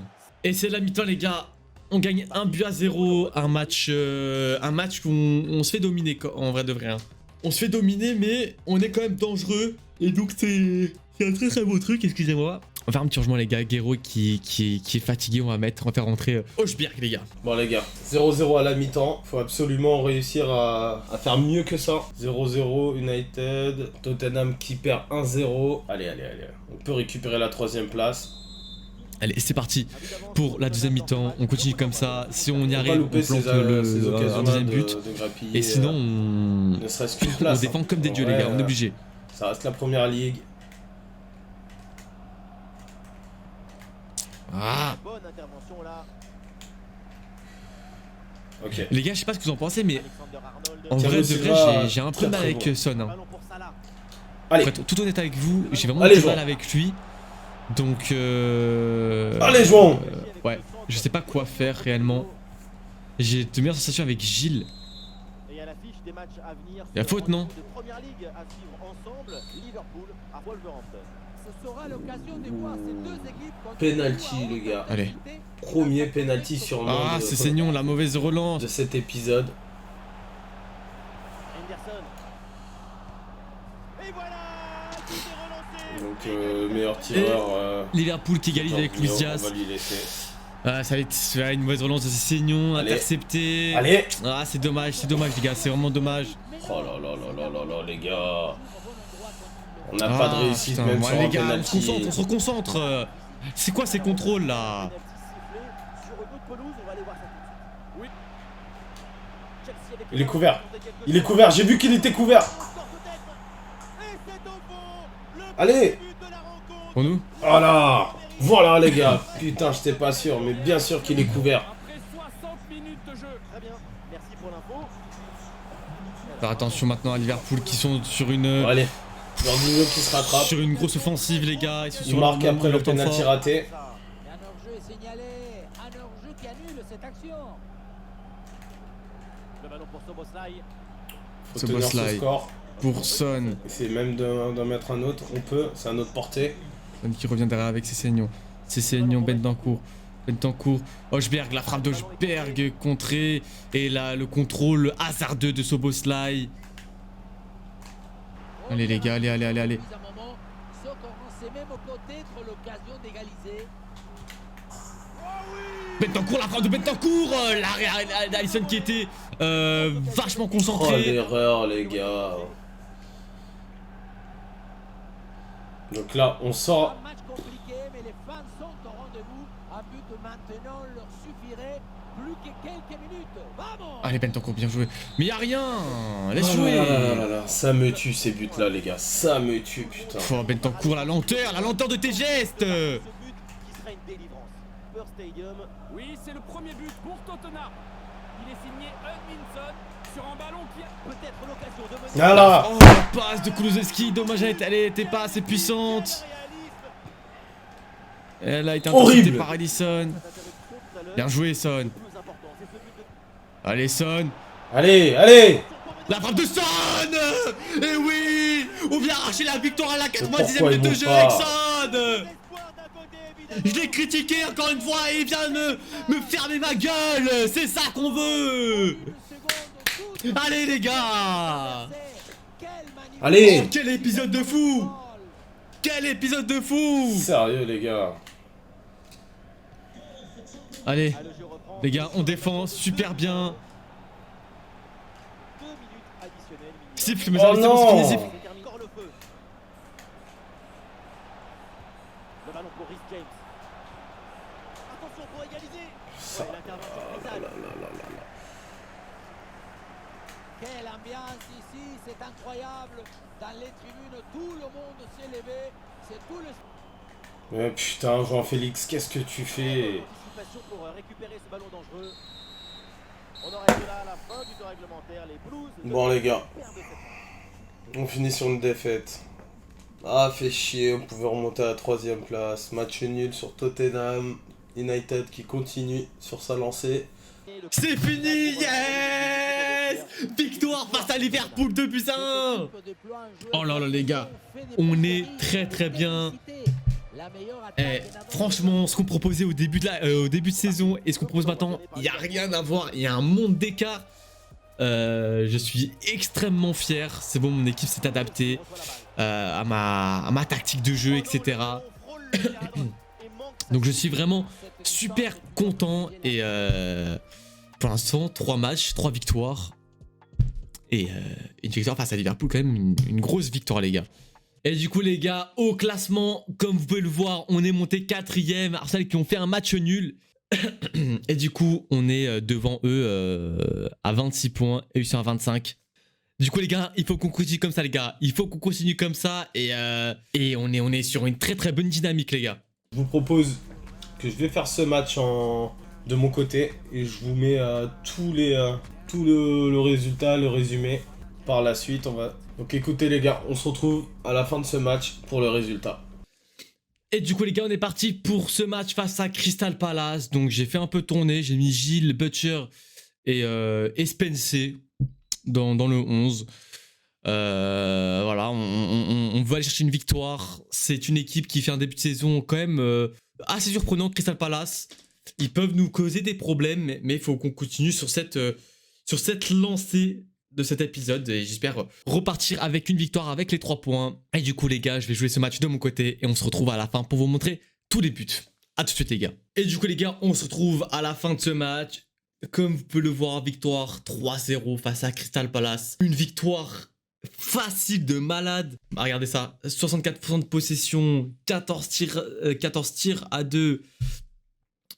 Et c'est la mi-temps les gars. On gagne 1-0, un match où on se fait dominer en vrai de vrai. Hein. On se fait dominer mais on est quand même dangereux. Et donc c'est un très beau truc, excusez-moi. On va faire un petit changement les gars. Guerrero qui est fatigué, on va faire rentrer Højbjerg les gars. Bon les gars, 0-0 à la mi-temps. Faut absolument réussir à faire mieux que ça. 0-0 United. Tottenham qui perd 1-0. Allez. On peut récupérer la 3ème place. Allez, c'est parti pour la deuxième mi-temps. On continue comme ça. Si on y On va arrive, on louper plante ces un occasions deuxième but. de grappiller. Et sinon, on ne serait-ce qu'une place. défend comme des En dieux vrai, les gars, on est obligé. Ça reste la première ligue. Ah. Bonne intervention là. Ok. Les gars, je sais pas ce que vous en pensez, mais Alexander-Arnold. en Thiago vrai de Silva, vrai, j'ai un peu très, de mal très avec bon. Son. Hein. Ballon pour Salah. Allez. Pour être tout honnête avec vous, j'ai vraiment Allez, du jouons. mal avec lui. Donc, Allez, jouons. ouais, je sais pas quoi faire réellement. J'ai de meilleures sensations avec Gilles. Et à l'affiche des matchs à venir. Il y a faute, non? De première ligue à suivre ensemble. Liverpool à Wolverhampton. Ce sera l'occasion de voir ces deux équipes contre Penalty, les gars. Allez. Premier penalty sûrement Ah, c'est Seignon, la mauvaise relance. de cet épisode. Henderson. Et voilà, tout est relancé. Donc meilleur tireur. Liverpool qui égalise avec Luis On Diaz. va lui laisser. Ah, ça va être une mauvaise relance de Seignon, Allez. intercepté. Allez. Ah, c'est dommage les gars, c'est vraiment dommage. Oh là, les gars. On n'a Ah, pas de réussite putain, même ouais, sur les un gars, penalty. on se reconcentre. C'est quoi ces contrôles là? Penalty sifflé sur une autre pelouse, on va aller voir ça tout de suite. Oui. Chelsea avec Il est couvert. Il est couvert, j'ai vu qu'il était couvert. Encore peut-être. Et c'est au fond. Le Allez. but de la rencontre. Pour nous? Oh là. Voilà les gars. Putain, j'étais pas sûr, mais bien sûr qu'il est couvert. Après 60 minutes de jeu. Très bien. Merci pour l'info. Faire attention maintenant à Liverpool qui sont sur Bon, une allez. Jorginho qui se rattrape. grosse offensive les gars. Ils sont Il sur marque après le leur temps penalty fort. raté. Et un hors-jeu est signalé. Un hors-jeu qui annule cette action. Le ballon pour Soboslai. Faut Ce tenir boss ce là, score. Pour Son. C'est même d'en mettre un autre. On peut, c'est à notre portée. Son qui revient derrière avec ses saignons. C'est Seignon, Bentancourt. Højbjerg, la frappe d'Højbjerg contrée. Et là, le contrôle hasardeux de Soboslai. Allez les gars, allez, allez, allez, allez. C'est même peut-être l'occasion d'égaliser. Bentancur, la frappe de Bentancur, l'arrêt d'Alisson qui était vachement Oh, concentré. l'erreur, les gars. Donc là, on sort. Un match compliqué, mais les fans sont au rendez-vous. Un but maintenant leur suffirait. Plus que quelques minutes. Vamos! Allez Bentancur, bien joué. Mais y'a rien, laisse Oh jouer. là là là, ça me tue ces buts là, les gars. Ça me tue, putain. Oh, Bentancur, la lenteur de tes gestes. Ce but qui sera une délivrance. Spurs Stadium. Oui, c'est le premier but pour Tottenham. Il est signé Hudminson sur un ballon qui a... Peut-être l'occasion de mener. Ah là. Oh, la passe de Kulusevski, dommage, elle était pas assez puissante. Elle a été interceptée Horrible. par Alisson. Bien joué, Son. Allez, Son. Allez, allez. La frappe de Son. Et oui, on vient arracher la victoire à la 90e Pourquoi minute ils de vont jeu pas avec Son. Je l'ai critiqué encore une fois et il vient de me fermer ma gueule. C'est ça qu'on veut. Allez, les gars. Allez. Oh, quel épisode de fou. Quel épisode de fou. Sérieux, les gars. Allez, les gars, on défend super bien. 2 minutes additionnelles. Siffle, mais Oh ça non. siffle. Encore le feu. Le ballon pour Rhys James. Attention pour égaliser. Ça. Ouais, l'intervention Oh létale. là là là là là. Quelle ambiance ici, c'est incroyable. Dans les tribunes, tout le monde s'est levé. C'est tout le... Mais putain, Jean-Félix, qu'est-ce que tu fais? Anticipation pour récupérer ce ballon dangereux. On aurait été là à la fin du temps réglementaire. Les Blues. Bon, les gars, perdent cette manche. on finit sur une défaite. Ah, fait chier, on pouvait remonter à la 3ème place. Match nul sur Tottenham. United qui continue sur sa lancée. C'est fini, yes. Victoire face à Liverpool 2-1. Oh là là, les gars, on est très très bien. Franchement, ce qu'on proposait au début de saison et ce qu'on propose maintenant, il n'y a rien à voir, il y a un monde d'écart. Je suis extrêmement fier, c'est bon, mon équipe s'est adaptée à ma tactique de jeu, etc. Donc je suis vraiment super content et pour l'instant 3 matchs, 3 victoires et une victoire face à Liverpool, quand même une grosse victoire, les gars. Et du coup, les gars, au classement, comme vous pouvez le voir, on est monté 4ème. Arsenal qui ont fait un match nul. Et du coup, on est devant eux à 26 points et ils sont à 25. Du coup, les gars, il faut qu'on continue comme ça, les gars. Il faut qu'on continue comme ça et on est sur une très très bonne dynamique, les gars. Je vous propose que je vais faire ce match de mon côté et je vous mets tout le résultat, le résumé par la suite. Donc écoutez les gars, on se retrouve à la fin de ce match pour le résultat. Et du coup, les gars, on est parti pour ce match face à Crystal Palace. Donc j'ai fait un peu tourner, j'ai mis Gilles, Butcher et Spencer dans le 11. Voilà, on veut aller chercher une victoire. C'est une équipe qui fait un début de saison quand même assez surprenant, Crystal Palace. Ils peuvent nous causer des problèmes, mais il faut qu'on continue sur cette lancée de cet épisode. Et j'espère repartir avec une victoire, avec les 3 points. Et du coup, les gars, je vais jouer ce match de mon côté et on se retrouve à la fin pour vous montrer tous les buts. A tout de suite, les gars. Et du coup, les gars, on se retrouve à la fin de ce match. Comme vous pouvez le voir, victoire 3-0 face à Crystal Palace. Une victoire facile de malade. Bah, regardez ça, 64% de possession, 14 tirs à 2.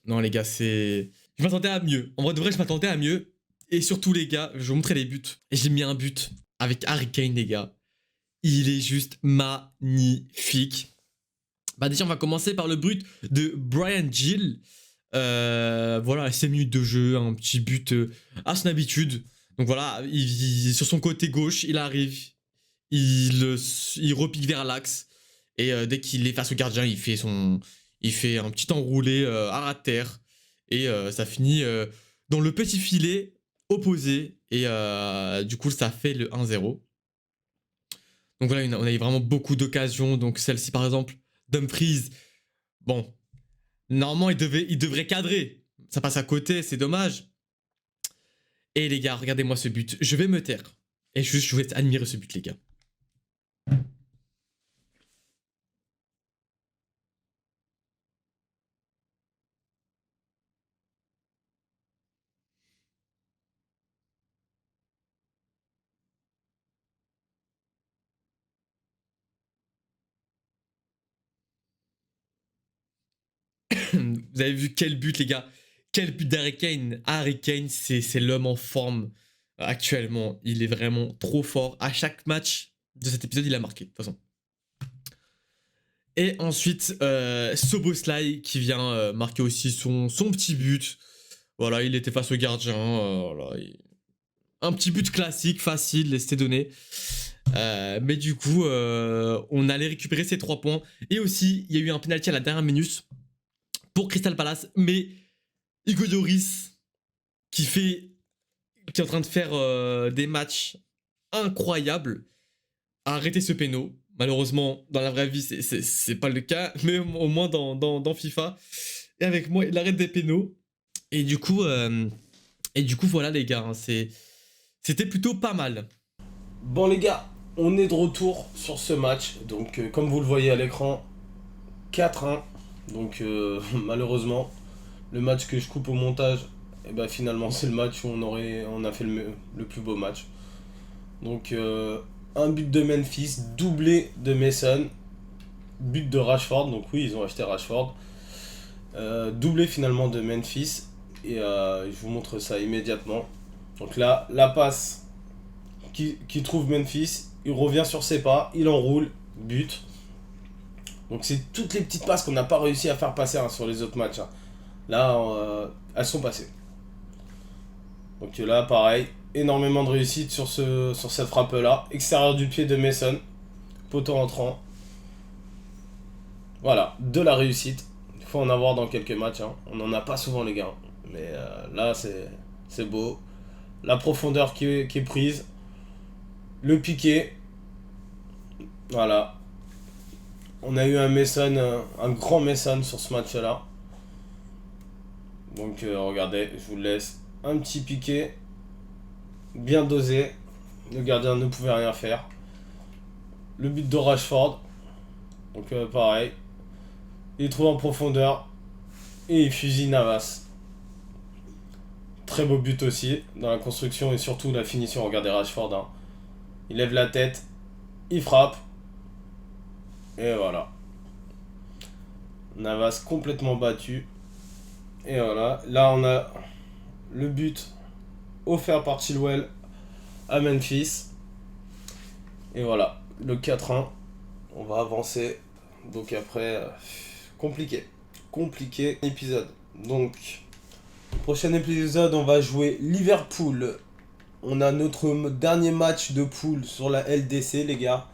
Non, les gars, c'est... Je m'attendais à mieux. En vrai de vrai, je m'attendais à mieux. Et surtout, les gars, je vais vous montrer les buts. Et j'ai mis un but avec Harry Kane, les gars. Il est juste magnifique. Bah déjà, on va commencer par le but de Bryan Gil. Voilà, 5 minutes de jeu, un petit but à son habitude. Donc voilà, sur son côté gauche, il arrive, il repique vers l'axe. Et dès qu'il est face au gardien, il fait un petit enroulé à ras de terre. Et ça finit dans le petit filet opposé. Et du coup, ça fait le 1-0. Donc voilà, on a eu vraiment beaucoup d'occasions. Donc celle-ci, par exemple, Dumfries, bon, normalement, il devrait cadrer. Ça passe à côté, c'est dommage. Et les gars, regardez-moi ce but. Je vais me taire. Et juste, je vais admirer ce but, les gars. Vous avez vu quel but, les gars? Quel but d'Harry Kane? Harry Kane, c'est l'homme en forme actuellement. Il est vraiment trop fort. À chaque match de cet épisode, il a marqué, de toute façon. Et ensuite, Szoboszlai qui vient marquer aussi son petit but. Voilà, il était face au gardien. Voilà, un petit but classique, facile, c'était donné. Mais du coup, on allait récupérer ces 3 points. Et aussi, il y a eu un penalty à la dernière minute pour Crystal Palace. Mais Hugo Lloris, qui est en train de faire des matchs incroyables, a arrêté ce péno. Malheureusement, dans la vraie vie, c'est pas le cas. Mais au moins dans FIFA. Et avec moi, il arrête des pénos. Et du coup, voilà les gars, hein, c'était plutôt pas mal. Bon les gars, on est de retour sur ce match. Donc comme vous le voyez à l'écran, 4-1. Donc malheureusement, le match que je coupe au montage, et ben, finalement c'est le match où on a fait le plus beau match. Donc un but de Memphis, doublé de Mason, but de Rashford. Donc oui, ils ont acheté Rashford. Doublé finalement de Memphis. Et je vous montre ça immédiatement. Donc là, la passe qui trouve Memphis, il revient sur ses pas, il enroule, but. Donc c'est toutes les petites passes qu'on n'a pas réussi à faire passer sur les autres matchs. Hein. Là, elles sont passées. Donc là, pareil, énormément de réussite sur cette frappe-là. Extérieur du pied de Mason, poteau entrant. Voilà, de la réussite. Il faut en avoir dans quelques matchs. Hein. On n'en a pas souvent, les gars. Mais là, c'est beau. La profondeur qui est prise. Le piqué. Voilà. On a eu un grand Mason sur ce match-là. Donc regardez, je vous laisse un petit piqué. Bien dosé. Le gardien ne pouvait rien faire. Le but de Rashford. Donc pareil. Il trouve en profondeur. Et il fusille Navas. Très beau but aussi, dans la construction et surtout la finition. Regardez Rashford, hein. Il lève la tête, il frappe. Et voilà. Navas complètement battu. Et voilà, là on a le but offert par Chilwell à Memphis. Et voilà, le 4-1. On va avancer. Donc après, compliqué épisode. Donc... Prochain épisode, on va jouer Liverpool. On a notre dernier match de poule sur la LDC, les gars.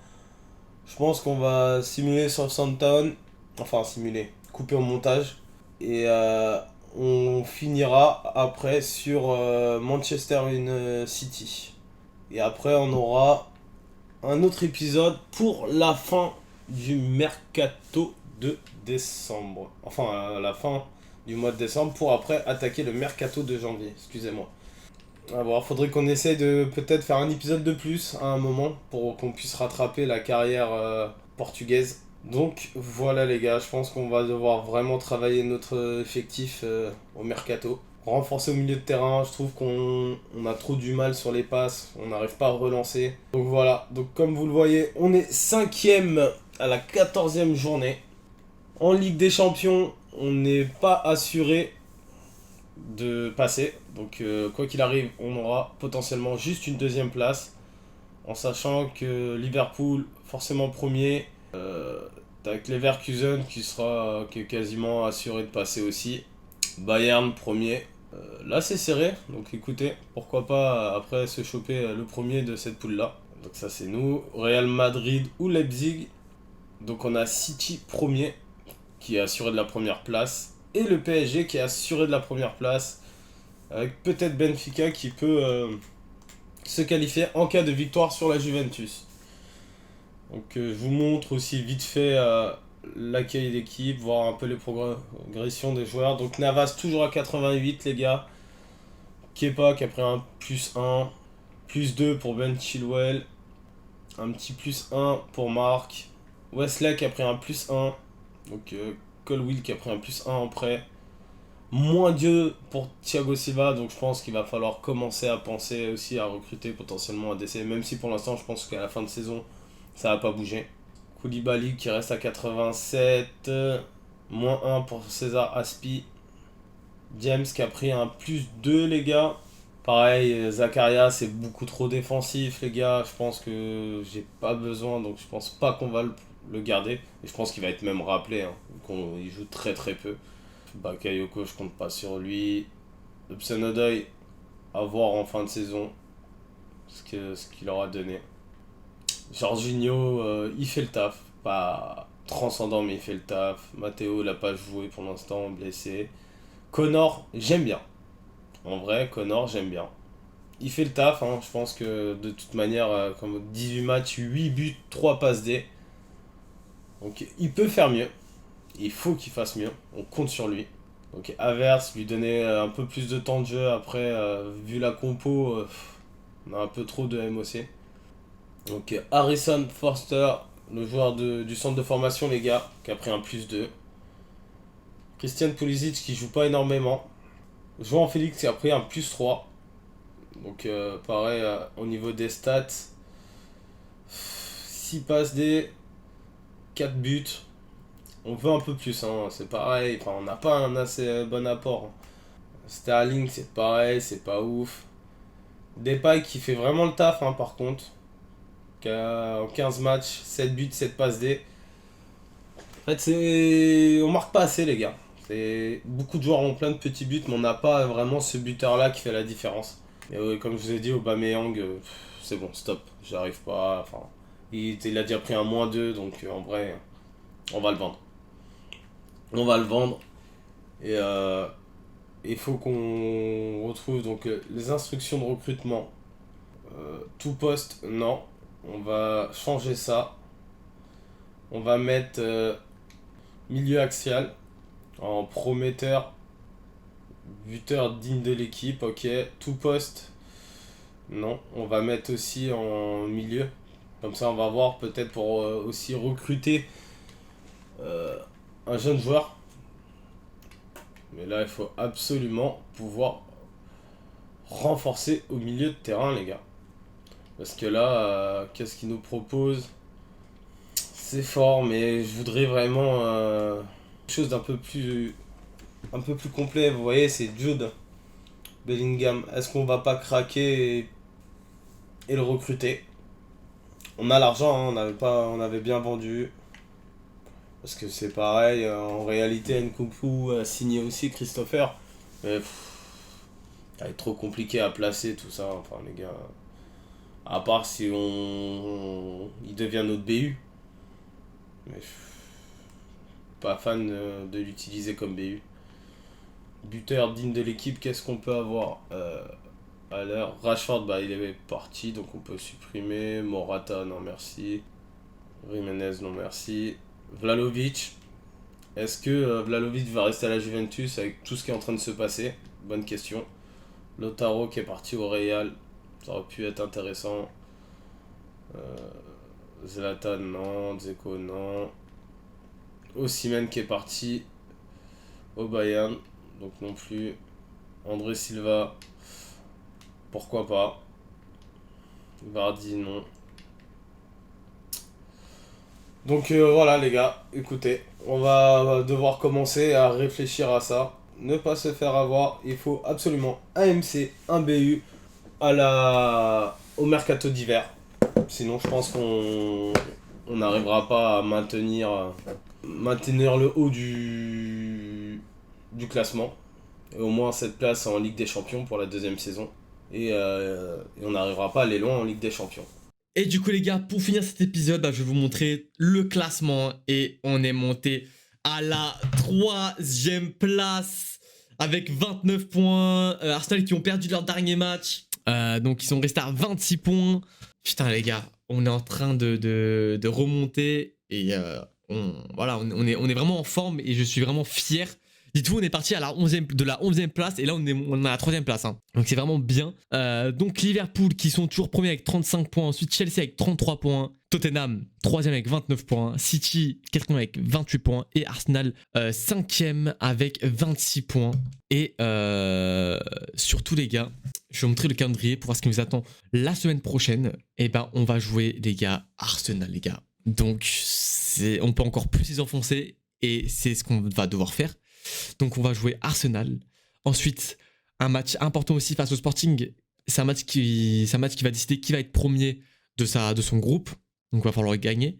Je pense qu'on va simuler Southampton. Enfin, simuler, couper au montage. Et on finira après sur Manchester City. Et après, on aura un autre épisode pour la fin du mercato de décembre. Enfin, la fin du mois de décembre pour après attaquer le mercato de janvier, excusez-moi. Alors, faudrait qu'on essaye de peut-être faire un épisode de plus à un moment pour qu'on puisse rattraper la carrière portugaise. Donc voilà les gars, je pense qu'on va devoir vraiment travailler notre effectif au mercato. Renforcer au milieu de terrain, je trouve qu'on a trop du mal sur les passes, on n'arrive pas à relancer. Donc voilà, donc comme vous le voyez, on est 5ème à la 14e journée. En Ligue des Champions, on n'est pas assuré de passer. Donc quoi qu'il arrive, on aura potentiellement juste une 2e place. En sachant que Liverpool, forcément premier. Avec Leverkusen qui est quasiment assuré de passer aussi. Bayern premier. Là c'est serré. Donc écoutez, pourquoi pas après se choper le premier de cette poule là. Donc ça c'est nous. Real Madrid ou Leipzig. Donc on a City premier, qui est assuré de la première place, et le PSG qui est assuré de la première place, avec peut-être Benfica qui peut se qualifier en cas de victoire sur la Juventus. Donc je vous montre aussi vite fait l'accueil d'équipe, voir un peu les progressions des joueurs. Donc Navas toujours à 88 les gars, Kepa qui a pris un +1, +2 pour Ben Chilwell, un petit +1 pour Marc, Wesley qui a pris un +1, donc Colwill qui a pris un +1 en prêt, -2 pour Thiago Silva, donc je pense qu'il va falloir commencer à penser aussi à recruter potentiellement un DC, même si pour l'instant je pense qu'à la fin de saison ça va pas bouger. Koulibaly qui reste à 87, -1 pour César Aspi. James qui a pris un +2 les gars. Pareil, Zakaria c'est beaucoup trop défensif les gars. Je pense que j'ai pas besoin, donc je pense pas qu'on va le garder. Et je pense qu'il va être même rappelé, hein, qu'il joue très très peu. Bakayoko, je compte pas sur lui. Hudson-Odoi, à voir en fin de saison ce qu'il aura donné. Jorginho, il fait le taf. Pas transcendant, mais il fait le taf. Matteo, il a pas joué pour l'instant, blessé. Connor, j'aime bien. En vrai, Connor, j'aime bien. Il fait le taf, hein. Je pense que de toute manière, comme 18 matchs, 8 buts, 3 passes D. Donc il peut faire mieux. Il faut qu'il fasse mieux. On compte sur lui. Donc Havertz, lui donner un peu plus de temps de jeu. Après, vu la compo, on a un peu trop de MOC. Donc Harrison Forster, le joueur du centre de formation, les gars, qui a pris un +2. Christian Pulisic qui joue pas énormément. João Félix qui a pris un +3. Donc pareil, au niveau des stats, 6 passes D, 4 buts. On veut un peu plus, hein. C'est pareil, enfin, on n'a pas un assez bon apport. Sterling c'est pareil, c'est pas ouf. Depay qui fait vraiment le taf, hein, par contre. Qui a en 15 matchs, 7 buts, 7 passes D. En fait, on marque pas assez les gars. Beaucoup de joueurs ont plein de petits buts, mais on n'a pas vraiment ce buteur là qui fait la différence. Et comme je vous ai dit, Aubameyang, c'est bon, stop, j'arrive pas. Enfin, il a déjà pris un -2, donc en vrai, on va le vendre. On va le vendre. Et il faut qu'on retrouve donc les instructions de recrutement. Tout poste, non. On va changer ça. On va mettre milieu axial en prometteur, buteur digne de l'équipe, ok. Tout poste, non. On va mettre aussi en milieu. Comme ça, on va voir peut-être pour aussi recruter un jeune joueur. Mais là, il faut absolument pouvoir renforcer au milieu de terrain, les gars. Parce que là, qu'est-ce qu'il nous propose? C'est fort, mais je voudrais vraiment quelque chose d'un peu plus complet. Vous voyez, c'est Jude Bellingham. Est-ce qu'on va pas craquer et le recruter? On a l'argent, hein, on avait bien vendu. Parce que c'est pareil, en réalité, Nkunku a signé aussi Christopher. Mais ça va être trop compliqué à placer tout ça. Enfin, les gars, à part si il devient notre BU. Mais pas fan de l'utiliser comme BU. Buteur digne de l'équipe, qu'est-ce qu'on peut avoir à l'heure? Rashford, il est parti, donc on peut supprimer. Morata, non merci. Jimenez, non merci. Vlahovic, est-ce que Vlahovic va rester à la Juventus avec tout ce qui est en train de se passer? Bonne question. Lautaro qui est parti au Real, ça aurait pu être intéressant. Zlatan, non. Dzeko, non. Osimhen qui est parti au Bayern, donc non plus. André Silva, pourquoi pas. Vardy, non. Donc voilà les gars, écoutez, on va devoir commencer à réfléchir à ça. Ne pas se faire avoir, il faut absolument un MC, un BU au mercato d'hiver. Sinon je pense qu'on n'arrivera pas à maintenir le haut du classement. Et au moins cette place en Ligue des Champions pour la deuxième saison. Et on n'arrivera pas à aller loin en Ligue des Champions. Et du coup les gars, pour finir cet épisode, je vais vous montrer le classement. Et on est monté à la 3e place avec 29 points. Arsenal qui ont perdu leur dernier match. Donc ils sont restés à 26 points. Putain les gars, on est en train de remonter. Et on est vraiment en forme et je suis vraiment fier. Dites-vous, on est parti à la 11e place et là on est à la 3e place. Hein. Donc c'est vraiment bien. Donc Liverpool qui sont toujours premiers avec 35 points. Ensuite Chelsea avec 33 points. Tottenham 3e avec 29 points. City 4e avec 28 points. Et Arsenal 5e avec 26 points. Et surtout les gars, je vais vous montrer le calendrier pour voir ce qui nous attend la semaine prochaine. Et on va jouer les gars Arsenal les gars. Donc on peut encore plus les enfoncer. et c'est ce qu'on va devoir faire. Donc on va jouer Arsenal. Ensuite, un match important aussi face au Sporting. C'est un match qui va décider qui va être premier de son groupe. Donc il va falloir gagner.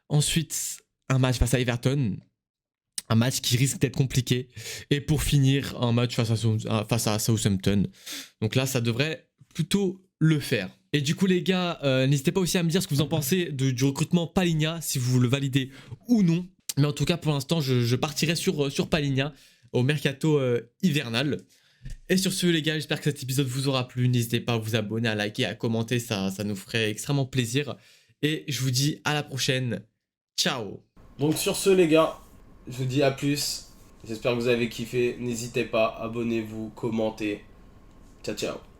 Ensuite, un match face à Everton. Un match qui risque d'être compliqué. Et pour finir, un match face à Southampton. Donc là, ça devrait plutôt le faire. Et du coup les gars, n'hésitez pas aussi à me dire ce que vous en pensez du recrutement Palhinha, si vous le validez ou non. Mais en tout cas pour l'instant je partirai sur Palhinha au mercato hivernal. Et sur ce les gars, j'espère que cet épisode vous aura plu. N'hésitez pas à vous abonner, à liker, à commenter, ça nous ferait extrêmement plaisir. Et je vous dis à la prochaine. Ciao. Donc sur ce les gars, je vous dis à plus. J'espère que vous avez kiffé. N'hésitez pas, abonnez-vous, commentez. Ciao ciao.